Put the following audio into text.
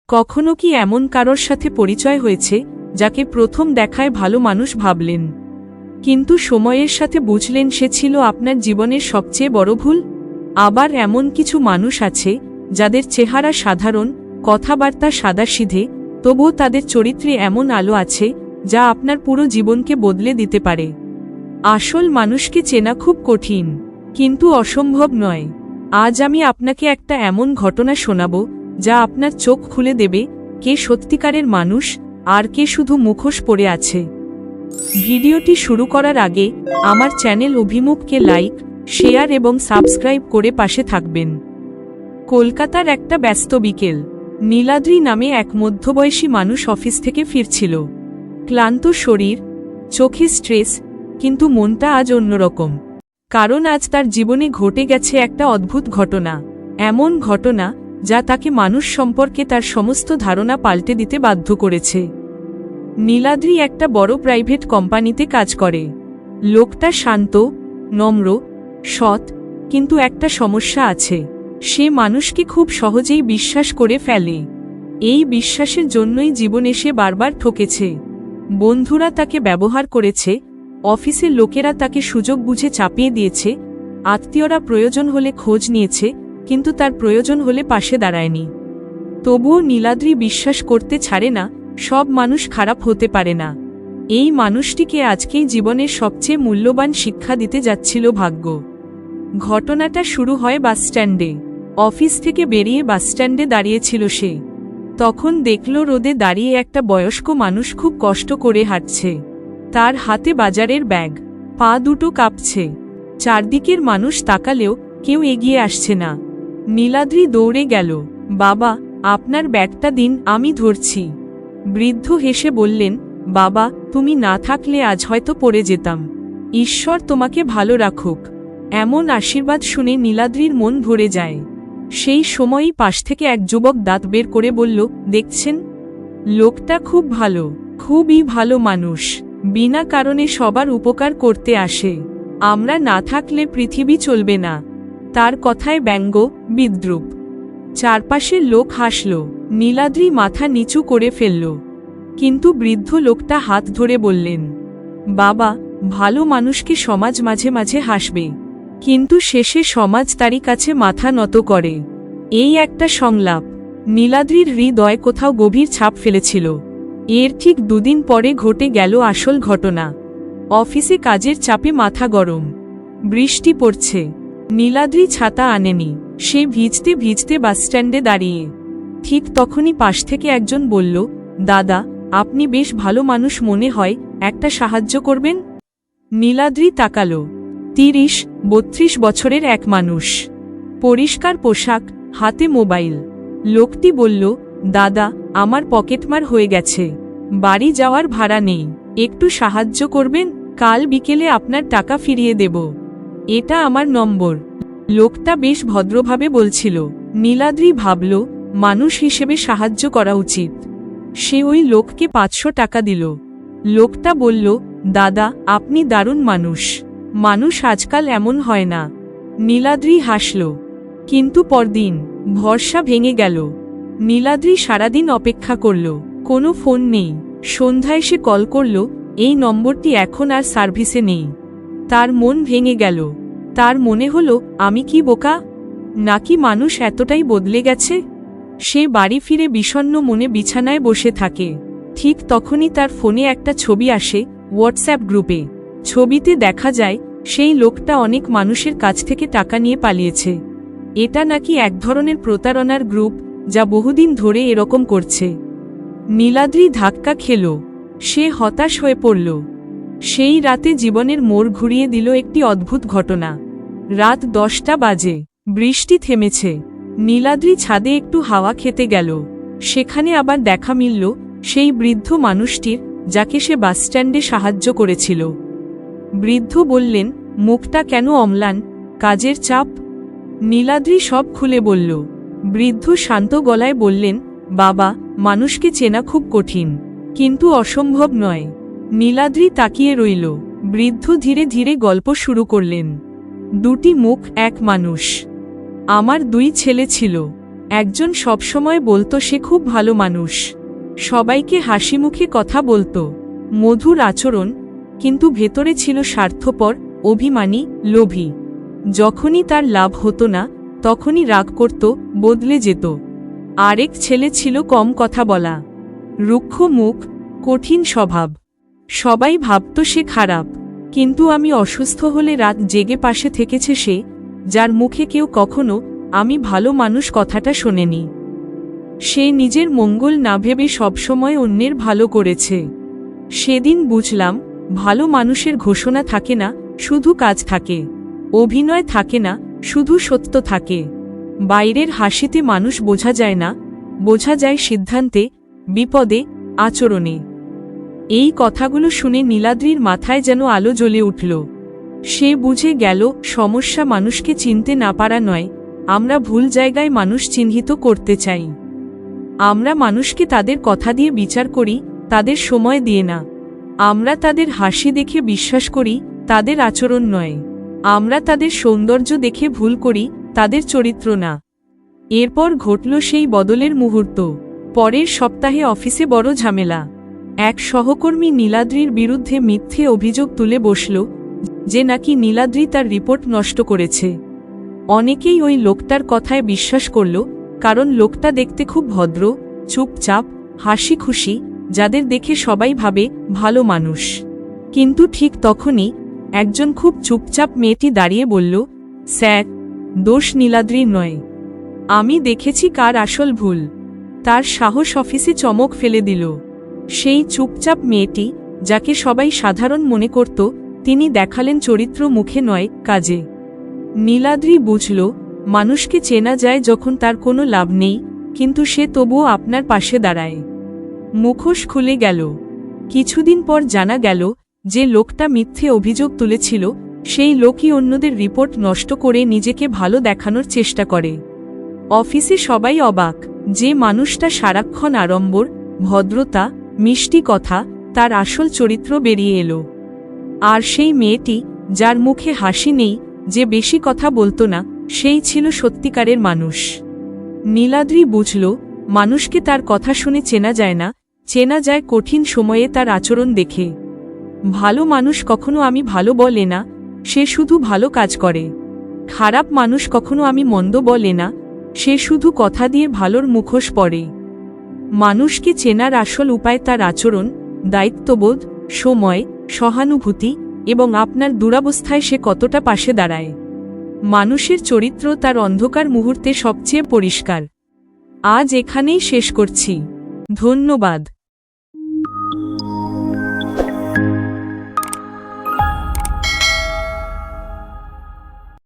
কখনো কি এমন কারোর সাথে পরিচয় হয়েছে যাকে প্রথম দেখায় ভালো মানুষ ভাবলেন, কিন্তু সময়ের সাথে বুঝলেন সে ছিল আপনার জীবনের সবচেয়ে বড় ভুল? আবার এমন কিছু মানুষ আছে যাদের চেহারা সাধারণ, কথাবার্তা সাদাসিধে, তবুও তাদের চরিত্রে এমন আলো আছে যা আপনার পুরো জীবনকে বদলে দিতে পারে। আসল মানুষকে চেনা খুব কঠিন, কিন্তু অসম্ভব নয়। আজ আমি আপনাকে একটা এমন ঘটনা শোনাব যা আপনার চোখ খুলে দেবে কে সত্যিকারের মানুষ আর কে শুধু মুখোশ পরে আছে। ভিডিওটি শুরু করার আগে আমার চ্যানেল অভিমুখকে লাইক, শেয়ার এবং সাবস্ক্রাইব করে পাশে থাকবেন। কলকাতার একটা ব্যস্ত বিকেল। নীলাদ্রি নামে এক মধ্যবয়সী মানুষ অফিস থেকে ফিরছিল। ক্লান্ত শরীর, চোখে স্ট্রেস, কিন্তু মনটা আজ অন্যরকম। কারণ আজ তার জীবনে ঘটে গেছে একটা অদ্ভুত ঘটনা, এমন ঘটনা যা তাকে মানুষ সম্পর্কে তার সমস্ত ধারণা পাল্টে দিতে বাধ্য করেছে। নীলাদ্রি একটা বড় প্রাইভেট কোম্পানিতে কাজ করে। লোকটা শান্ত, নম্র, সৎ, কিন্তু একটা সমস্যা আছে, সে মানুষকে খুব সহজেই বিশ্বাস করে ফেলে। এই বিশ্বাসের জন্যই জীবনে সে বারবার ঠকেছে। বন্ধুরা তাকে ব্যবহার করেছে, অফিসের লোকেরা তাকে সুযোগ বুঝে চাপিয়ে দিয়েছে, আত্মীয়রা প্রয়োজন হলে খোঁজ নিয়েছে, কিন্তু তার প্রয়োজন হলে পাশে দাঁড়ায়নি। তবুও নীলাদ্রি বিশ্বাস করতে ছাড়ে না, সব মানুষ খারাপ হতে পারে না। এই মানুষটিকে আজকেই জীবনের সবচেয়ে মূল্যবান শিক্ষা দিতে যাচ্ছিল ভাগ্য। ঘটনাটা শুরু হয় বাসস্ট্যান্ডে। অফিস থেকে বেরিয়ে বাসস্ট্যান্ডে দাঁড়িয়েছিল সে। তখন দেখল রোদে দাঁড়িয়ে একটা বয়স্ক মানুষ খুব কষ্ট করে হাঁটছে। তার হাতে বাজারের ব্যাগ, পা দুটো কাঁপছে। চারদিকের মানুষ তাকালেও কেউ এগিয়ে আসছে না। নীলাদ্রি দৌড়ে গেল। বাবা, আপনার ব্যাগটা দিন, আমি ধরছি। বৃদ্ধ হেসে বললেন, বাবা, তুমি না থাকলে আজ হয়তো পড়ে যেতাম। ঈশ্বর তোমাকে ভালো রাখুক। এমন আশীর্বাদ শুনে নীলাদ্রির মন ভরে যায়। সেই সময়ই পাশ থেকে এক যুবক দাঁত বের করে বলল, দেখছেন, লোকটা খুব ভালো, খুবই ভালো মানুষ, বিনা কারণে সবার উপকার করতে আসে। আমরা না থাকলে পৃথিবী চলবে না। তার কথায় ব্যঙ্গ, বিদ্রূপ। চারপাশের লোক হাসল। নীলাদ্রি মাথা নিচু করে ফেলল। কিন্তু বৃদ্ধ লোকটা হাত ধরে বললেন, বাবা, ভালো মানুষকে সমাজ মাঝে মাঝে হাসবে, কিন্তু শেষে সমাজ তারই কাছে মাথা নত করে। এই একটা সংলাপ নীলাদ্রির হৃদয়ে কোথাও গভীর ছাপ ফেলেছিল। এর ঠিক দুদিন পরে ঘটে গেল আসল ঘটনা। অফিসে কাজের চাপে মাথা গরম। বৃষ্টি পড়ছে। নীলাদ্রি ছাতা আনেনি। সে ভিজতে ভিজতে বাসস্ট্যান্ডে দাঁড়িয়ে। ঠিক তখনই পাশ থেকে একজন বলল, দাদা, আপনি বেশ ভালো মানুষ মনে হয়, একটা সাহায্য করবেন? নীলাদ্রি তাকালো। 30-32 বছরের এক মানুষ, পরিষ্কার পোশাক, হাতে মোবাইল। লোকটি বলল, দাদা, আমার পকেটমার হয়ে গেছে, বাড়ি যাওয়ার ভাড়া নেই, একটু সাহায্য করবেন? কাল বিকেলে আপনার টাকা ফিরিয়ে দেব। এটা আমার নম্বর। লোকটা বেশ ভদ্রভাবে বলছিল। নীলাদ্রি ভাবল, মানুষ হিসেবে সাহায্য করা উচিত। সে ওই লোককে 500 টাকা দিল। লোকটা বলল, দাদা, আপনি দারুণ মানুষ। মানুষ আজকাল এমন হয় না। নীলাদ্রি হাসল। কিন্তু পরদিন ভরসা ভেঙে গেল। নীলাদ্রি সারাদিন অপেক্ষা করল, কোনো ফোন নেই। সন্ধ্যায় সে কল করল, এই নম্বরটি এখন আর সার্ভিসে নেই। তার মন ভেঙে গেল। তার মনে হলো, আমি কি বোকা, নাকি মানুষ এতটাই বদলে গেছে? সে বাড়ি ফিরে বিষণ্ণ মনে বিছানায় বসে থাকে। ঠিক তখনই তার ফোনে একটা ছবি আসে, হোয়াটসঅ্যাপ গ্রুপে। ছবিতে দেখা যায় সেই লোকটা অনেক মানুষের কাছ থেকে টাকা নিয়ে পালিয়েছে। এটা নাকি এক ধরনের প্রতারণার গ্রুপ যা বহুদিন ধরে এরকম করছে। নীলাদ্রি ধাক্কা খেল। সে হতাশ হয়ে পড়ল। সেই রাতে জীবনের মোড় ঘুরিয়ে দিল একটি অদ্ভুত ঘটনা। রাত 10টা বাজে। বৃষ্টি থেমেছে। নীলাদ্রি ছাদে একটু হাওয়া খেতে গেল। সেখানে আবার দেখা মিলল সেই বৃদ্ধ মানুষটির, যাকে সে বাসস্ট্যান্ডে সাহায্য করেছিল। বৃদ্ধ বললেন, মুখটা কেন অম্লান, কাজের চাপ? নীলাদ্রি সব খুলে বলল। বৃদ্ধ শান্ত গলায় বললেন, বাবা, মানুষকে চেনা খুব কঠিন, কিন্তু অসম্ভব নয়। নীলাদ্রি তাকিয়ে রইল। বৃদ্ধ ধীরে ধীরে গল্প শুরু করলেন। 2টি মুখ, এক মানুষ। আমার 2 ছেলে ছিল। একজন সবসময় বলতো সে খুব ভালো মানুষ, সবাইকে হাসি মুখে কথা বলতো, মধুর আচরণ, কিন্তু ভেতরে ছিল স্বার্থপর, অভিমানী, লোভী। যখনই তার লাভ হতো না তখনই রাগ করত, বদলে যেত। আরেক ছেলে ছিল কম কথা বলা, রুক্ষ মুখ, কঠিন স্বভাব। সবাই ভাবত সে খারাপ, কিন্তু আমি অসুস্থ হলে রাত জেগে পাশে থেকেছে সে, যার মুখে কেউ কখনো আমি ভালো মানুষ কথাটা শোনেনি। সে নিজের মঙ্গল না ভেবে সবসময় অন্যের ভালো করেছে। সেদিন বুঝলাম, ভালো মানুষের ঘোষণা থাকে না, শুধু কাজ থাকে। অভিনয় থাকে না, শুধু সত্য থাকে। বাইরের হাসিতে মানুষ বোঝা যায় না, বোঝা যায় সিদ্ধান্তে, বিপদে, আচরণে। এই কথাগুলো শুনে নীলাদ্রির মাথায় যেন আলো জ্বলে উঠল। সে বুঝে গেল, সমস্যা মানুষকে চিনতে না পারা নয়, আমরা ভুল জায়গায় মানুষ চিহ্নিত করতে চাই। আমরা মানুষকে তাদের কথা দিয়ে বিচার করি, তাদের সময় দিয়ে না। আমরা তাদের হাসি দেখে বিশ্বাস করি, তাদের আচরণ নয়। আমরা তাদের সৌন্দর্য দেখে ভুল করি, তাদের চরিত্র না। এরপর ঘটল সেই বদলের মুহূর্ত। পরের সপ্তাহে অফিসে বড় ঝামেলা। এক সহকর্মী নীলাদ্রির বিরুদ্ধে মিথ্যে অভিযোগ তুলে বসল, যে নাকি নীলাদ্রি তার রিপোর্ট নষ্ট করেছে। অনেকেই ওই লোকটার কথায় বিশ্বাস করল, কারণ লোকটা দেখতে খুব ভদ্র, চুপচাপ, হাসি খুশি, যাদের দেখে সবাই ভাবে ভালো মানুষ। কিন্তু ঠিক তখনই একজন খুব চুপচাপ মেয়েটি দাঁড়িয়ে বলল, স্যার, দোষ নীলাদ্রির নয়। আমি দেখেছি কার আসল ভুল। তার সাহস অফিসে চমক ফেলে দিল। সেই চুপচাপ মেয়েটি, যাকে সবাই সাধারণ মনে করত, তিনি দেখালেন চরিত্র মুখে নয়, কাজে। নীলাদ্রি বুঝল, মানুষকে চেনা যায় যখন তার কোনো লাভ নেই, কিন্তু সে তবুও আপনার পাশে দাঁড়ায়। মুখোশ খুলে গেল। কিছুদিন পর জানা গেল, যে লোকটা মিথ্যে অভিযোগ তুলেছিল, সেই লোকই অন্যদের রিপোর্ট নষ্ট করে নিজেকে ভালো দেখানোর চেষ্টা করে। অফিসে সবাই অবাক, যে মানুষটা সারাক্ষণ আড়ম্বর, ভদ্রতা, মিষ্টি কথা, তার আসল চরিত্র বেরিয়ে এলো। আর সেই মেয়েটি, যার মুখে হাসি নেই, যে বেশি কথা বলতো না, সেই ছিল সত্যিকারের মানুষ। নীলাদ্রি বুঝল, মানুষকে তার কথা শুনে চেনা যায় না, চেনা যায় কঠিন সময়ে তার আচরণ দেখে। ভালো মানুষ কখনো আমি ভালো বলে না, সে শুধু ভালো কাজ করে। খারাপ মানুষ কখনো আমি মন্দ বলে না, সে শুধু কথা দিয়ে ভালোর মুখোশ পরে। মানুষকে চেনার আসল উপায় তার আচরণ, দায়িত্ববোধ, সময়, সহানুভূতি, এবং আপনার দুরবস্থায় সে কতটা পাশে দাঁড়ায়। মানুষের চরিত্র তার অন্ধকার মুহূর্তে সবচেয়ে পরিষ্কার। আজ এখানেই শেষ করছি। ধন্যবাদ।